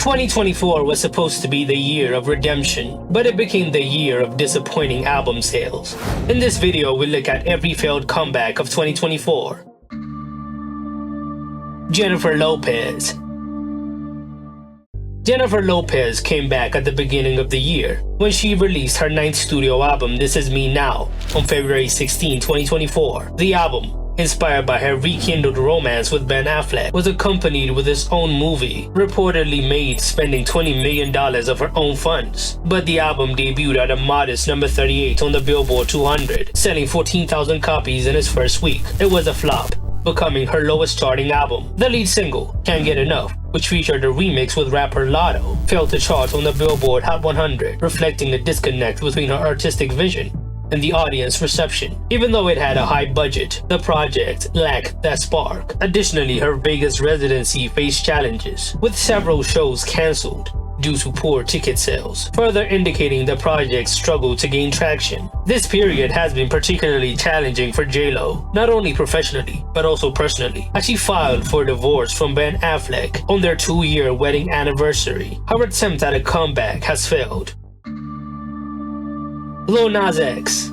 2024 was supposed to be the year of redemption, but it became the year of disappointing album sales. In this video, we'll look at every failed comeback of 2024. Jennifer Lopez. Jennifer Lopez came back at the beginning of the year when she released her 9th studio album, This Is Me Now, on February 16, 2024. The album, inspired by her rekindled romance with Ben Affleck, was accompanied with his own movie, reportedly made spending $20 million of her own funds. But the album debuted at a modest number 38 on the Billboard 200, selling 14,000 copies in its first week. It was a flop, becoming her lowest charting album. The lead single, Can't Get Enough, which featured a remix with rapper Lotto, failed to chart on the Billboard Hot 100, reflecting a disconnect between her artistic vision and the audience reception. Even though it had a high budget, the project lacked that spark. Additionally, her Vegas residency faced challenges, with several shows cancelled due to poor ticket sales, further indicating the project struggled to gain traction. This period has been particularly challenging for J-Lo, not only professionally, but also personally, as she filed for divorce from Ben Affleck on their 2-year wedding anniversary. Her attempt at a comeback has failed. Lil Nas X.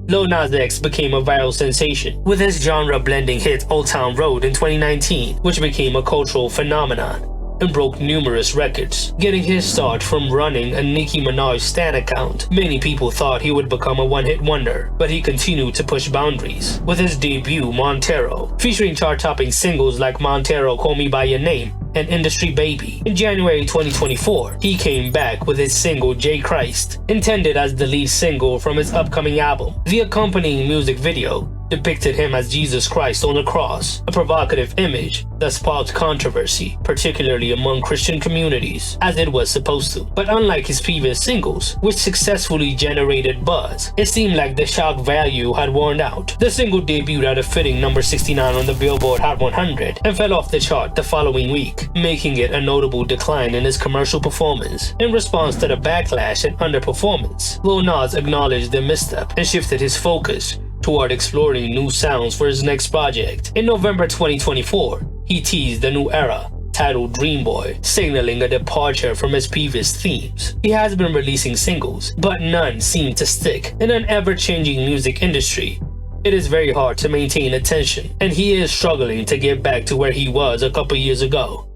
Lil Nas X became a viral sensation with his genre-blending hit Old Town Road in 2019, which became a cultural phenomenon and broke numerous records, getting his start from running a Nicki Minaj stan account. Many people thought he would become a one-hit wonder, but he continued to push boundaries with his debut Montero, featuring chart-topping singles like Montero Call Me By Your Name and Industry Baby. In January 2024, he came back with his single J Christ, intended as the lead single from his upcoming album. The accompanying music video depicted him as Jesus Christ on a cross, a provocative image that sparked controversy, particularly among Christian communities, as it was supposed to. But unlike his previous singles, which successfully generated buzz, it seemed like the shock value had worn out. The single debuted at a fitting number 69 on the Billboard Hot 100 and fell off the chart the following week, making it a notable decline in his commercial performance. In response to the backlash and underperformance, Lil Nas acknowledged the misstep and shifted his focus toward exploring new sounds for his next project. In November 2024, he teased a new era titled Dream Boy, signaling a departure from his previous themes. He has been releasing singles, but none seem to stick. In an ever-changing music industry, it is very hard to maintain attention, and he is struggling to get back to where he was a couple years ago.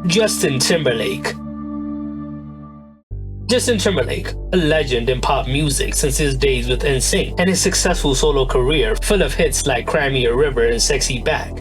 Justin Timberlake. Justin Timberlake, a legend in pop music since his days with NSYNC and his successful solo career full of hits like Cry Me a River and Sexy Back,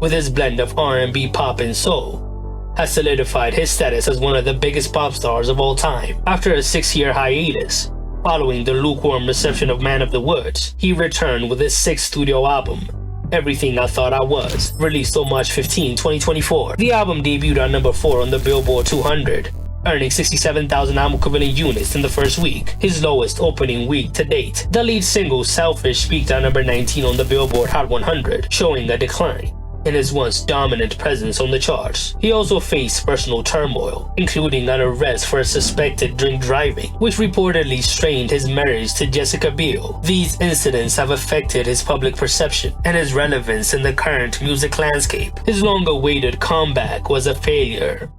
with his blend of R&B, pop, and soul, has solidified his status as one of the biggest pop stars of all time. After a 6-year hiatus, following the lukewarm reception of Man of the Woods, he returned with his 6th studio album, Everything I Thought I Was, released on March 15, 2024. The album debuted at number 4 on the Billboard 200, earning 67,000 album equivalent units in the first week, his lowest opening week to date. The lead single Selfish peaked at number 19 on the Billboard Hot 100, showing a decline in his once dominant presence on the charts. He also faced personal turmoil, including an arrest for suspected drink driving, which reportedly strained his marriage to Jessica Biel. These incidents have affected his public perception and his relevance in the current music landscape. His long-awaited comeback was a failure.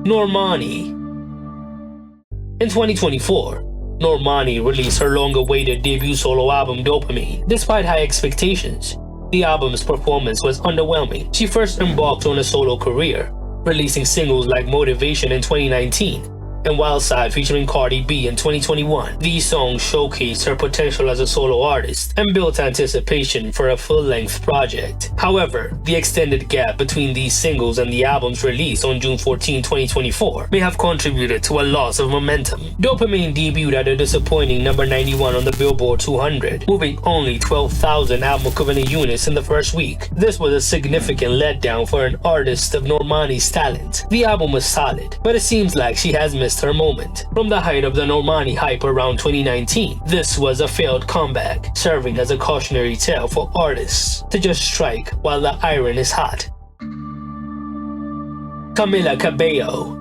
Normani. In 2024, Normani released her long-awaited debut solo album Dopamine. Despite high expectations, the album's performance was underwhelming. She first embarked on a solo career, releasing singles like Motivation in 2019 and Wild Side featuring Cardi B in 2021. These songs showcased her potential as a solo artist and built anticipation for a full-length project. However, the extended gap between these singles and the album's release on June 14, 2024 may have contributed to a loss of momentum. Dopamine debuted at a disappointing number 91 on the Billboard 200, moving only 12,000 album equivalent units in the first week. This was a significant letdown for an artist of Normani's talent. The album was solid, but it seems like she has missed her moment. From the height of the Normani hype around 2019, this was a failed comeback, serving as a cautionary tale for artists to just strike while the iron is hot. Camila Cabello.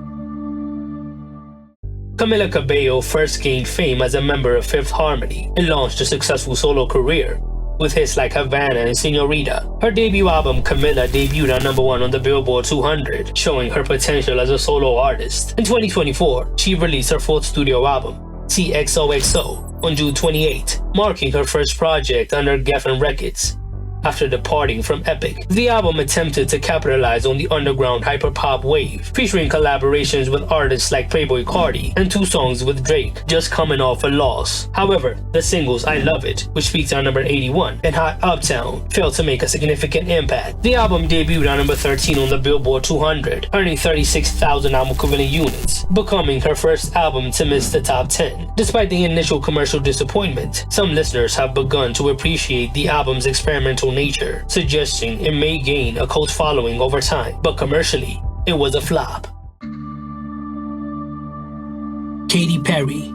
Camila Cabello first gained fame as a member of Fifth Harmony and launched a successful solo career, with hits like Havana and Senorita. Her debut album, Camila, debuted on #1 on the Billboard 200, showing her potential as a solo artist. In 2024, she released her 4th studio album, XOXO, on June 28, marking her first project under Geffen Records. After departing from Epic, the album attempted to capitalize on the underground hyperpop wave, featuring collaborations with artists like Playboi Carti and 2 songs with Drake, just coming off a loss. However, the singles I Love It, which peaked on #81, and Hot Uptown failed to make a significant impact. The album debuted on #13 on the Billboard 200, earning 36,000 album equivalent units, becoming her first album to miss the top 10. Despite the initial commercial disappointment, some listeners have begun to appreciate the album's experimental nature, suggesting it may gain a cult following over time, but commercially, it was a flop. Katy Perry.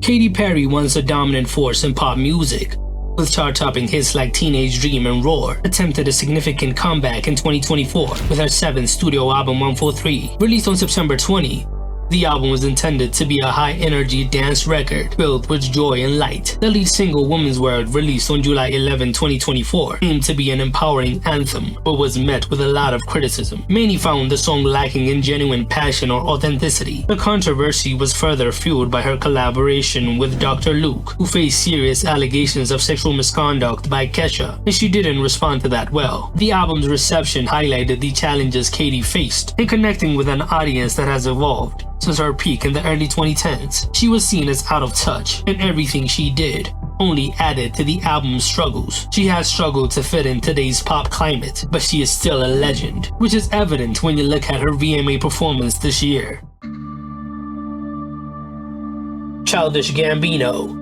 Katy Perry, once a dominant force in pop music, with chart-topping hits like Teenage Dream and Roar, attempted a significant comeback in 2024 with her 7th studio album 143, released on September 20. The album was intended to be a high-energy dance record filled with joy and light. The lead single, Woman's World, released on July 11, 2024, aimed to be an empowering anthem, but was met with a lot of criticism. Many found the song lacking in genuine passion or authenticity. The controversy was further fueled by her collaboration with Dr. Luke, who faced serious allegations of sexual misconduct by Kesha, and she didn't respond to that well. The album's reception highlighted the challenges Katy faced in connecting with an audience that has evolved. Since her peak in the early 2010s, she was seen as out of touch, and everything she did only added to the album's struggles. She has struggled to fit in today's pop climate, but she is still a legend, which is evident when you look at her VMA performance this year. Childish Gambino.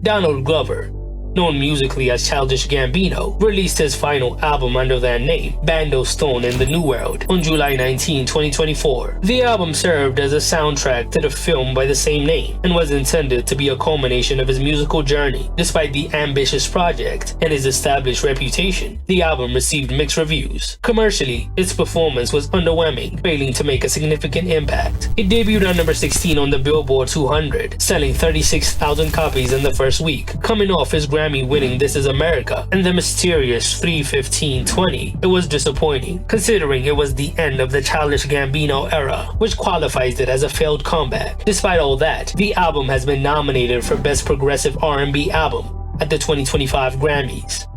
Donald Glover, known musically as Childish Gambino, released his final album under that name, Bando Stone in the New World, on July 19, 2024. The album served as a soundtrack to the film by the same name and was intended to be a culmination of his musical journey. Despite the ambitious project and his established reputation, the album received mixed reviews. Commercially, its performance was underwhelming, failing to make a significant impact. It debuted on #16 on the Billboard 200, selling 36,000 copies in the first week. Coming off his Grammy-winning This Is America and the mysterious 3-15-20, it was disappointing, considering it was the end of the Childish Gambino era, which qualifies it as a failed comeback. Despite all that, the album has been nominated for Best Progressive R&B Album at the 2025 Grammys.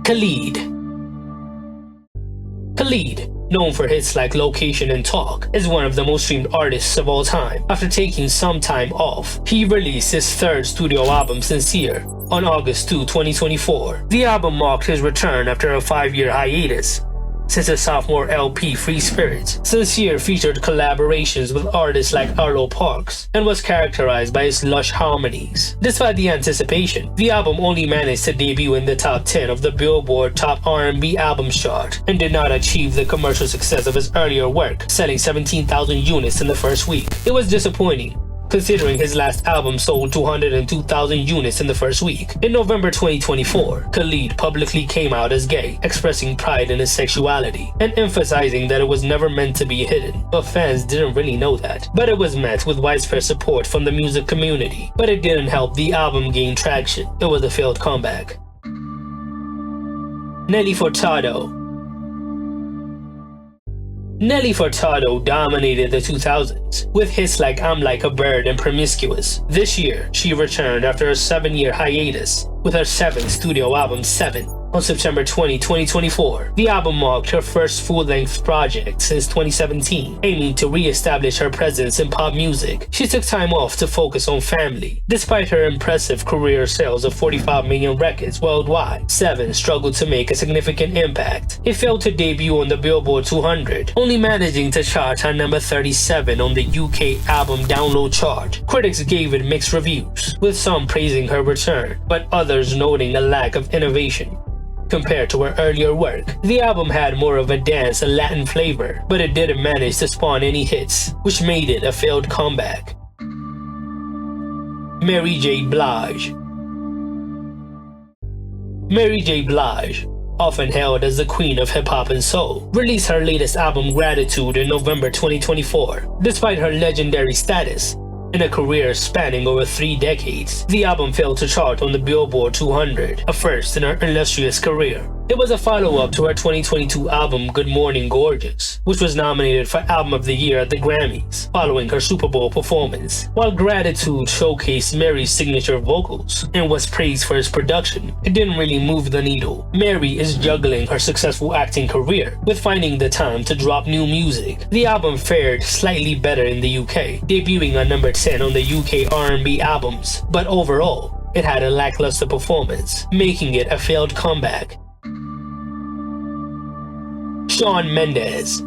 Khalid, known for hits like Location and Talk, is one of the most streamed artists of all time. After taking some time off, he released his 3rd studio album, Sincere, on August 2, 2024. The album marked his return after a 5-year hiatus. Since his sophomore LP, Free Spirits, Sincere featured collaborations with artists like Arlo Parks and was characterized by its lush harmonies. Despite the anticipation, the album only managed to debut in the top 10 of the Billboard Top R&B Albums chart and did not achieve the commercial success of his earlier work, selling 17,000 units in the first week. It was disappointing, considering his last album sold 202,000 units in the first week. In November 2024, Khalid publicly came out as gay, expressing pride in his sexuality and emphasizing that it was never meant to be hidden. But fans didn't really know that. But it was met with widespread support from the music community. But it didn't help the album gain traction. It was a failed comeback. Nelly Furtado. Nelly Furtado dominated the 2000s with hits like I'm Like a Bird and Promiscuous. This year, she returned after a 7-year hiatus with her 7th studio album, 7, on September 20, 2024. The album marked her first full-length project since 2017, aiming to re-establish her presence in pop music. She took time off to focus on family. Despite her impressive career sales of 45 million records worldwide, 7 struggled to make a significant impact. It failed to debut on the Billboard 200, only managing to chart on number 37 on the UK album download chart. Critics gave it mixed reviews, with some praising her return, but others noting a lack of innovation. Compared to her earlier work, the album had more of a dance and Latin flavor, but it didn't manage to spawn any hits, which made it a failed comeback. Mary J. Blige. Mary J. Blige, often hailed as the queen of hip-hop and soul, released her latest album, Gratitude, in November 2024. Despite her legendary status, In a career spanning over 3 decades, the album failed to chart on the Billboard 200, a first in her illustrious career. It was a follow-up to her 2022 album Good Morning Gorgeous, which was nominated for Album of the Year at the Grammys, following her Super Bowl performance. While Gratitude showcased Mary's signature vocals and was praised for his production, it didn't really move the needle. Mary is juggling her successful acting career with finding the time to drop new music. The album fared slightly better in the UK, debuting on number 10 on the UK R&B albums, but overall, it had a lackluster performance, making it a failed comeback. Shawn Mendes.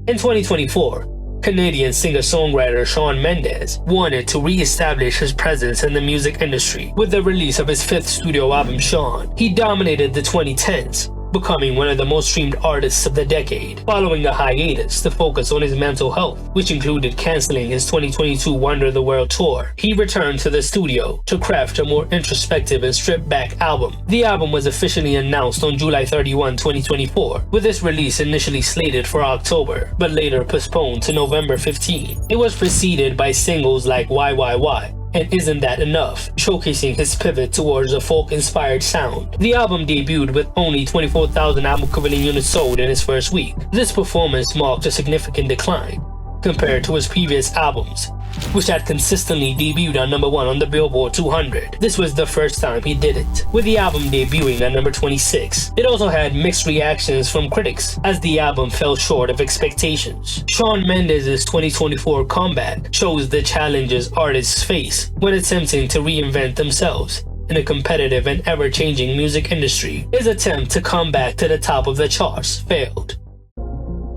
In 2024, Canadian singer-songwriter Shawn Mendes wanted to re-establish his presence in the music industry with the release of his 5th studio album, Shawn. He dominated the 2010s, becoming one of the most streamed artists of the decade, following a hiatus to focus on his mental health, which included canceling his 2022 Wonder the World tour. He returned to the studio to craft a more introspective and stripped-back album. The album was officially announced on July 31, 2024, with its release initially slated for October, but later postponed to November 15. It was preceded by singles like Why and Isn't That Enough, showcasing his pivot towards a folk-inspired sound. The album debuted with only 24,000 album equivalent units sold in its first week. This performance marked a significant decline compared to his previous albums, which had consistently debuted on number 1 on the Billboard 200. This was the first time he did it, with the album debuting at number 26. It also had mixed reactions from critics, as the album fell short of expectations. Shawn Mendes' 2024 comeback shows the challenges artists face when attempting to reinvent themselves in a competitive and ever-changing music industry. His attempt to come back to the top of the charts failed.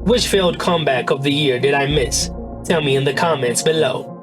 Which failed comeback of the year did I miss? Tell me in the comments below.